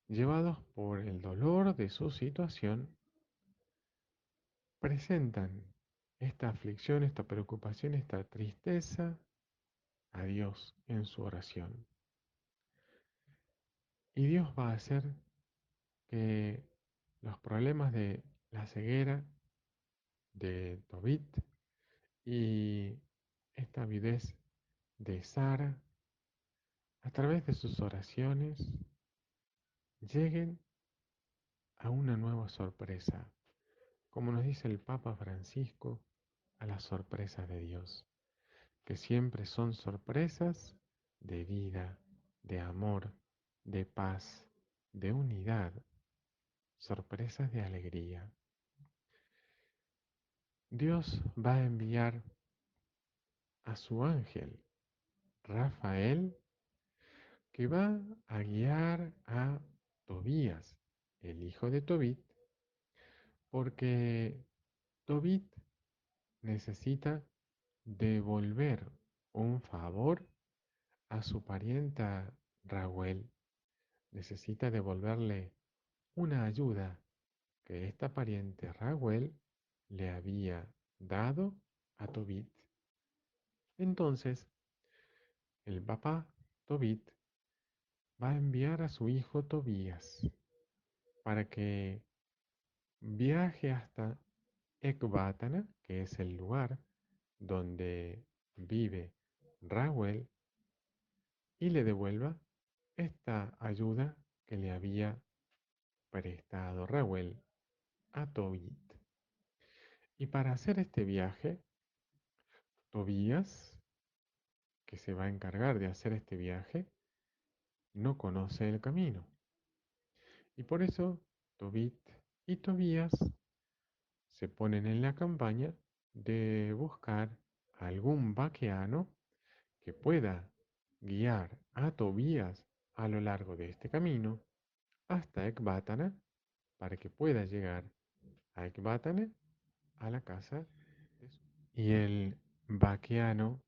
llevados por el dolor de su situación, presentan esta aflicción, esta preocupación, esta tristeza a Dios en su oración. Y Dios va a hacer que los problemas de la ceguera de Tobit y esta avidez de Sara, a través de sus oraciones, lleguen a una nueva sorpresa, como nos dice el Papa Francisco, a las sorpresas de Dios, que siempre son sorpresas de vida, de amor, de paz, de unidad, sorpresas de alegría. Dios va a enviar a su ángel, Rafael, que va a guiar a Tobías, el hijo de Tobit, porque Tobit necesita devolver un favor a su parienta Raguel. Necesita devolverle una ayuda que esta pariente Raguel le había dado a Tobit. Entonces, el papá Tobit va a enviar a su hijo Tobías para que viaje hasta Ecbátana, que es el lugar donde vive Raguel, y le devuelva esta ayuda que le había prestado Raguel a Tobit. Y para hacer este viaje, Tobías, que se va a encargar de hacer este viaje, no conoce el camino. Y por eso Tobit y Tobías se ponen en la campaña de buscar algún vaqueano que pueda guiar a Tobías a lo largo de este camino hasta Ecbátana para que pueda llegar a Ecbátana a la casa de su... Y el vaqueano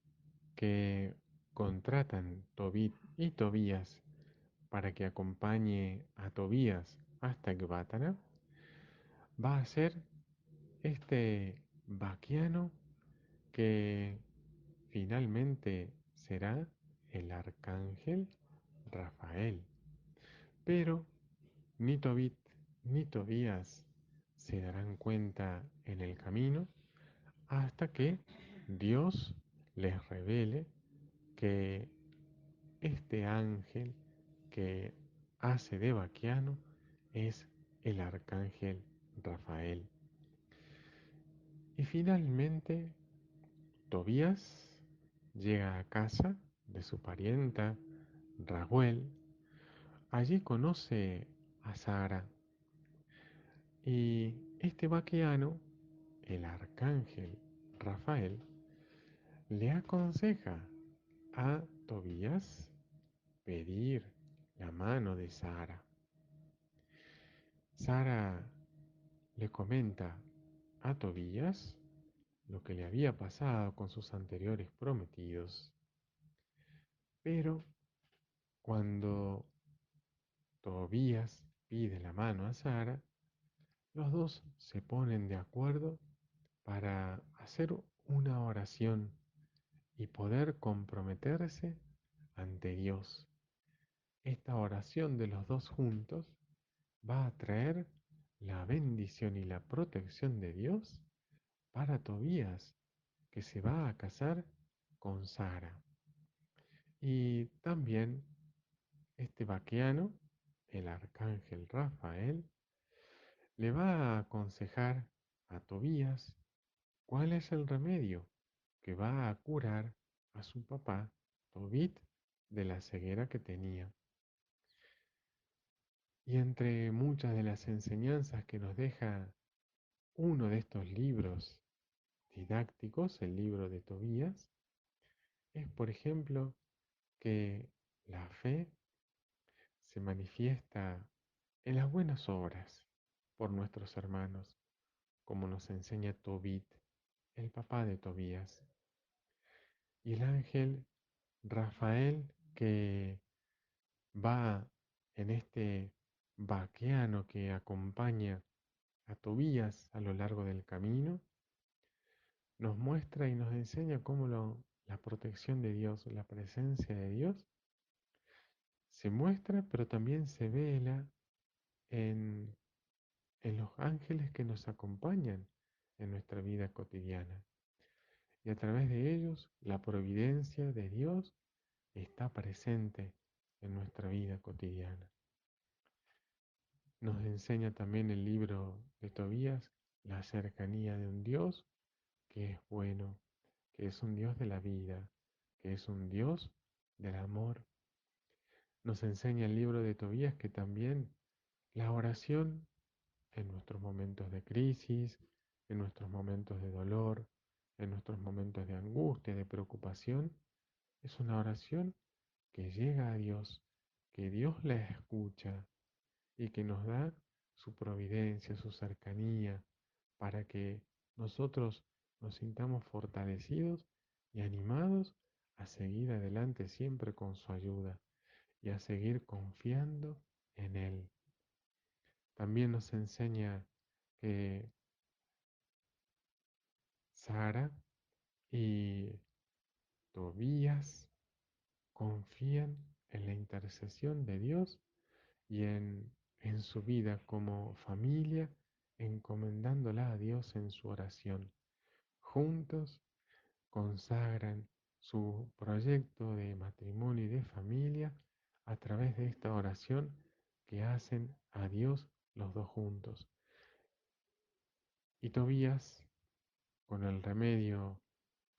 que contratan Tobit y Tobías para que acompañe a Tobías hasta Ecbátana va a ser este vaquiano que finalmente será el arcángel Rafael. Pero ni Tobit ni Tobías se darán cuenta en el camino hasta que Dios les revele que este ángel que hace de vaquiano es el arcángel Rafael. Y finalmente, Tobías llega a casa de su parienta Raguel. Allí conoce a Sara y este vaqueano, el arcángel Rafael, le aconseja a Tobías pedir la mano de Sara. Sara le comenta a Tobías lo que le había pasado con sus anteriores prometidos. Pero cuando Tobías pide la mano a Sara, los dos se ponen de acuerdo para hacer una oración y poder comprometerse ante Dios. Esta oración de los dos juntos va a traer la bendición y la protección de Dios para Tobías, que se va a casar con Sara. Y también este vaqueano, el arcángel Rafael, le va a aconsejar a Tobías ¿Cuál es el remedio que va a curar a su papá, Tobit, de la ceguera que tenía? Y entre muchas de las enseñanzas que nos deja uno de estos libros didácticos, el libro de Tobías, es, por ejemplo, que la fe se manifiesta en las buenas obras por nuestros hermanos, como nos enseña Tobit, el papá de Tobías. Y el ángel Rafael, que va en este vaqueano que acompaña a Tobías a lo largo del camino, nos muestra y nos enseña cómo la protección de Dios, la presencia de Dios, se muestra, pero también se vela en, en los ángeles que nos acompañan en nuestra vida cotidiana. Y a través de ellos, la providencia de Dios está presente en nuestra vida cotidiana. Nos enseña también el libro de Tobías la cercanía de un Dios que es bueno, que es un Dios de la vida, que es un Dios del amor. Nos enseña el libro de Tobías que también la oración en nuestros momentos de crisis, en nuestros momentos de dolor, en nuestros momentos de angustia, de preocupación, es una oración que llega a Dios, que Dios la escucha y que nos da su providencia, su cercanía, para que nosotros nos sintamos fortalecidos y animados a seguir adelante siempre con su ayuda y a seguir confiando en Él. También nos enseña que Sara y Tobías confían en la intercesión de Dios y en su vida como familia, encomendándola a Dios en su oración. Juntos consagran su proyecto de matrimonio y de familia a través de esta oración que hacen a Dios los dos juntos. Y Tobías, con el remedio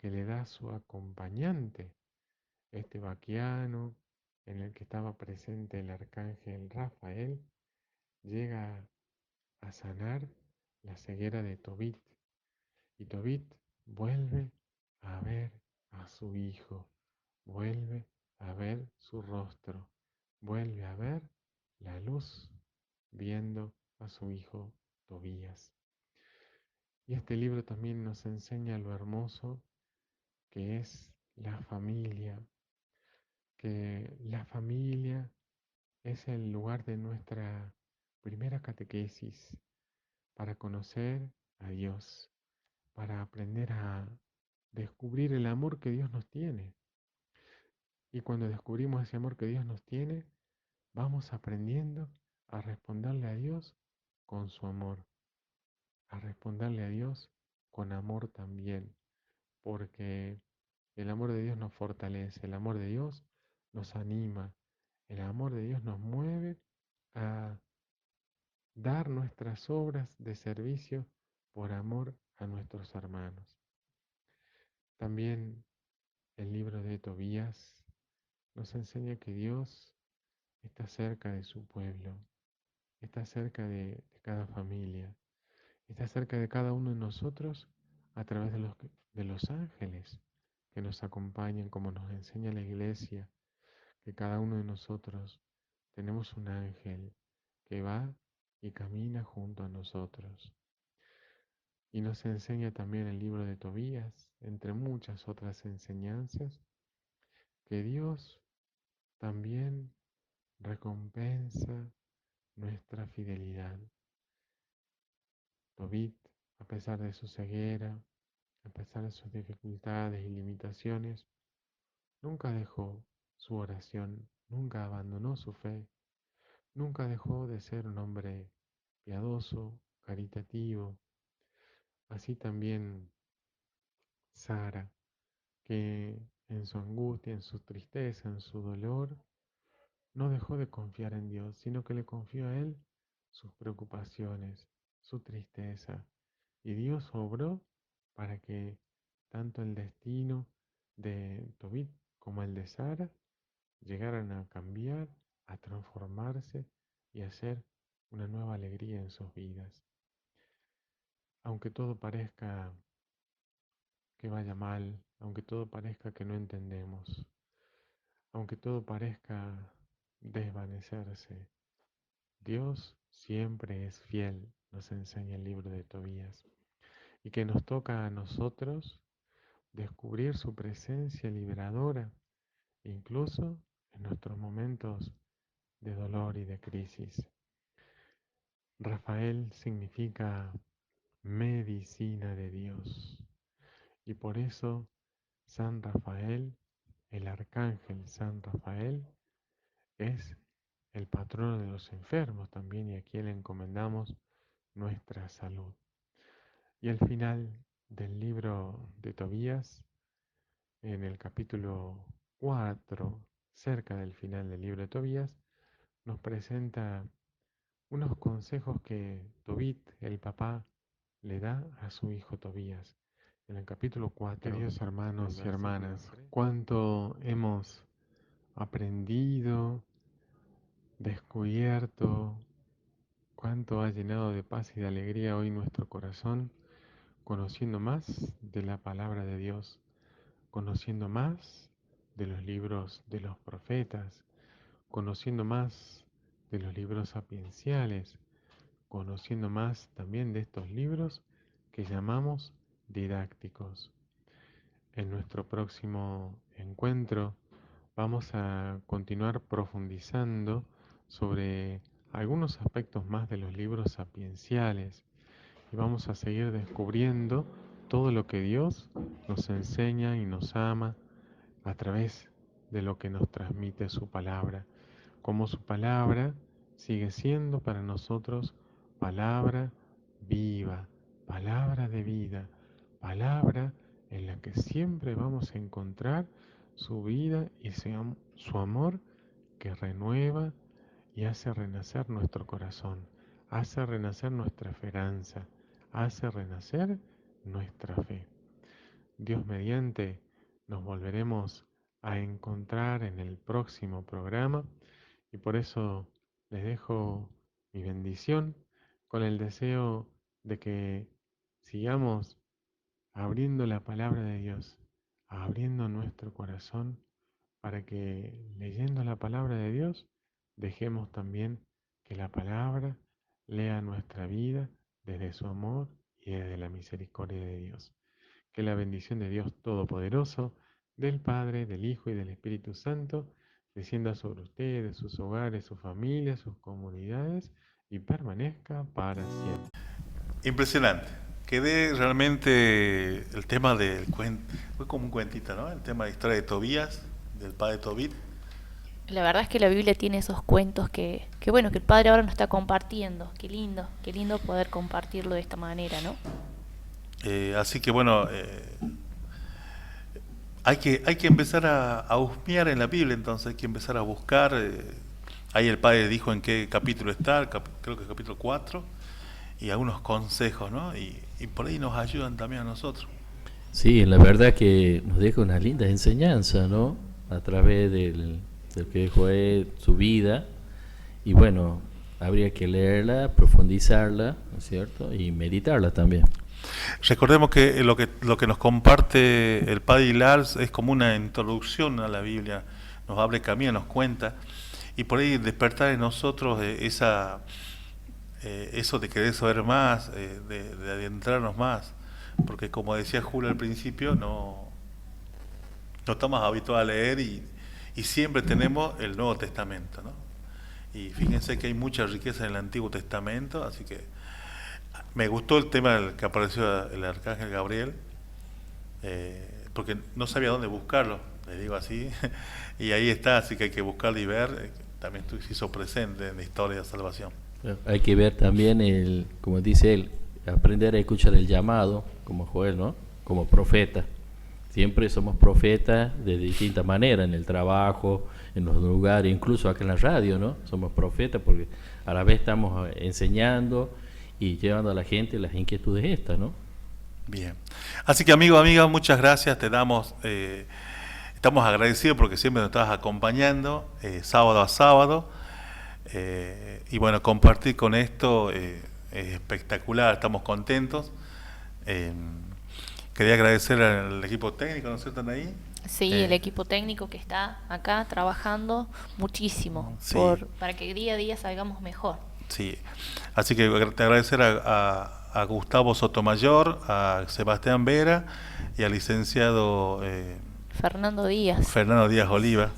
que le da su acompañante, este vaquiano en el que estaba presente el arcángel Rafael, llega a sanar la ceguera de Tobit. Y Tobit vuelve a ver a su hijo, vuelve a ver su rostro, vuelve a ver la luz viendo a su hijo Tobías. Y este libro también nos enseña lo hermoso que es la familia, que la familia es el lugar de nuestra primera catequesis para conocer a Dios, para aprender a descubrir el amor que Dios nos tiene. Y cuando descubrimos ese amor que Dios nos tiene, vamos aprendiendo a responderle a Dios con su amor, a responderle a Dios con amor también, porque el amor de Dios nos fortalece, el amor de Dios nos anima, el amor de Dios nos mueve a dar nuestras obras de servicio por amor a nuestros hermanos. También el libro de Tobías nos enseña que Dios está cerca de su pueblo, está cerca de cada familia, está cerca de cada uno de nosotros a través de los ángeles que nos acompañan, como nos enseña la iglesia, que cada uno de nosotros tenemos un ángel que va y camina junto a nosotros. Y nos enseña también el libro de Tobías, entre muchas otras enseñanzas, que Dios también recompensa nuestra fidelidad. Tobit, a pesar de su ceguera, a pesar de sus dificultades y limitaciones, nunca dejó su oración, nunca abandonó su fe, nunca dejó de ser un hombre piadoso, caritativo. Así también Sara, que en su angustia, en su tristeza, en su dolor, no dejó de confiar en Dios, sino que le confió a Él sus preocupaciones, su tristeza. Y Dios obró para que tanto el destino de Tobit como el de Sara llegaran a cambiar, a transformarse y a ser una nueva alegría en sus vidas. Aunque todo parezca que vaya mal, aunque todo parezca que no entendemos, aunque todo parezca desvanecerse, Dios siempre es fiel, nos enseña el libro de Tobías, y que nos toca a nosotros descubrir su presencia liberadora, incluso en nuestros momentos de dolor y de crisis. Rafael significa medicina de Dios, y por eso San Rafael, el arcángel San Rafael, es el patrono de los enfermos también, y aquí le encomendamos nuestra salud. Y al final del libro de Tobías, en el capítulo 4, cerca del final del libro de Tobías, nos presenta unos consejos que Tobit, el papá, le da a su hijo Tobías. En el capítulo 4, queridos hermanos y hermanas, cuánto hemos aprendido, descubierto, cuánto ha llenado de paz y de alegría hoy nuestro corazón, conociendo más de la palabra de Dios, conociendo más de los libros de los profetas, conociendo más de los libros sapienciales, conociendo más también de estos libros que llamamos didácticos. En nuestro próximo encuentro vamos a continuar profundizando sobre algunos aspectos más de los libros sapienciales y vamos a seguir descubriendo todo lo que Dios nos enseña y nos ama a través de lo que nos transmite su palabra, como su palabra sigue siendo para nosotros palabra viva, palabra de vida, palabra en la que siempre vamos a encontrar su vida y su amor que renueva y hace renacer nuestro corazón, hace renacer nuestra esperanza, hace renacer nuestra fe. Dios mediante, nos volveremos a encontrar en el próximo programa y por eso les dejo mi bendición con el deseo de que sigamos abriendo la palabra de Dios, abriendo nuestro corazón para que leyendo la palabra de Dios dejemos también que la palabra lea nuestra vida desde su amor y desde la misericordia de Dios. Que la bendición de Dios Todopoderoso, del Padre, del Hijo y del Espíritu Santo, descienda sobre ustedes, sus hogares, sus familias, sus comunidades y permanezca para siempre. Impresionante. Quedé realmente el tema del cuento, fue como un cuentito, ¿no? El tema de la historia de Tobías, del padre Tobit. La verdad es que la Biblia tiene esos cuentos que bueno, que el Padre ahora nos está compartiendo. Qué lindo poder compartirlo de esta manera, ¿no? Así que bueno, hay que empezar a husmear en la Biblia, entonces hay que empezar a buscar. Ahí el padre dijo en qué capítulo está, creo que es capítulo 4, y algunos consejos, ¿no? Y por ahí nos ayudan también a nosotros. Sí, la verdad que nos deja una linda enseñanza, ¿no? A través del que fue su vida. Y bueno, habría que leerla, profundizarla, ¿no es cierto? Y meditarla también. Recordemos que lo que nos comparte el padre Hilar es como una introducción a la Biblia, nos abre camino, nos cuenta, y por ahí despertar en nosotros eso de querer saber más, de adentrarnos más, porque como decía Julio al principio, no estamos habituados a leer y siempre tenemos el Nuevo Testamento, ¿no? Y fíjense que hay mucha riqueza en el Antiguo Testamento, así que me gustó el tema del que apareció el arcángel Gabriel, porque no sabía dónde buscarlo, les digo así, y ahí está, así que hay que buscarlo y ver, también se hizo presente en la historia de salvación. Hay que ver también, como dice él, aprender a escuchar el llamado, como Joel, ¿no? Como profeta. Siempre somos profetas de distinta manera, en el trabajo, en los lugares, incluso acá en la radio, ¿no? Somos profetas porque a la vez estamos enseñando y llevando a la gente las inquietudes estas, ¿no? Bien. Así que amigos, amigas, muchas gracias. Estamos agradecidos porque siempre nos estás acompañando sábado a sábado. Y bueno, compartir con esto es espectacular, estamos contentos. Quería agradecer al equipo técnico, ¿no es cierto? ¿Están ahí? Sí, el equipo técnico que está acá trabajando muchísimo Sí. para que día a día salgamos mejor. Sí, así que te agradecer a Gustavo Sotomayor, a Sebastián Vera y al licenciado Fernando Díaz. Fernando Díaz Oliva.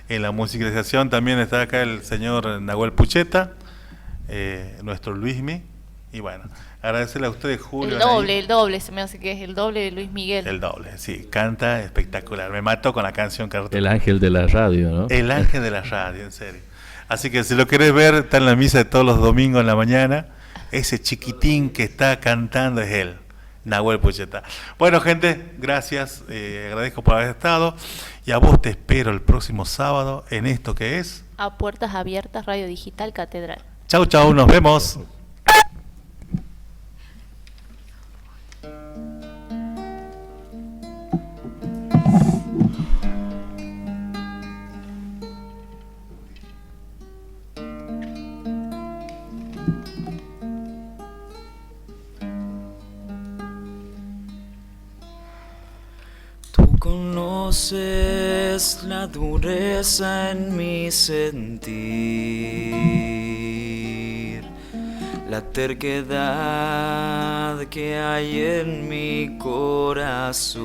En la musicalización también está acá el señor Nahuel Pucheta, nuestro Luismi. Y bueno, agradecerle a ustedes, Julio. El doble, se me hace que es el doble de Luis Miguel. El doble, sí, canta espectacular. Me mató con la canción que El ángel de la radio, ¿no? El ángel de la radio, en serio. Así que si lo querés ver, está en la misa de todos los domingos en la mañana. Ese chiquitín que está cantando es él, Nahuel Pucheta. Bueno, gente, gracias. Agradezco por haber estado. Y a vos te espero el próximo sábado en esto que es... A Puertas Abiertas, Radio Digital Catedral. Chau, chau, nos vemos. Tú conoces la dureza en mi sentir, la terquedad que hay en mi corazón.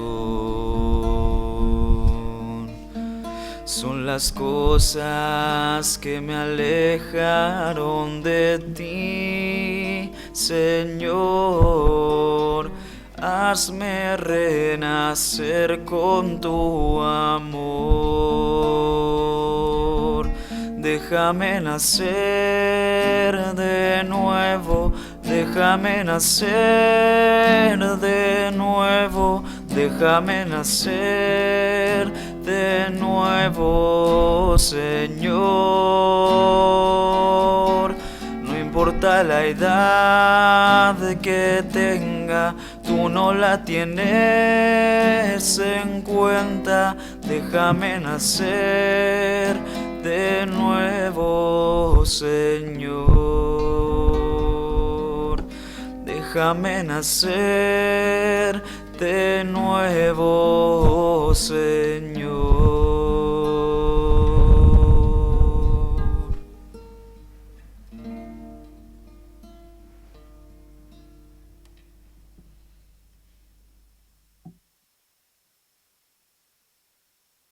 Son las cosas que me alejaron de ti, Señor. Hazme renacer con tu amor. Déjame nacer de nuevo, déjame nacer de nuevo, déjame nacer de nuevo, Señor. No importa la edad que tenga, tú no la tienes en cuenta. Déjame nacer de nuevo, Señor. Déjame nacer de nuevo, Señor.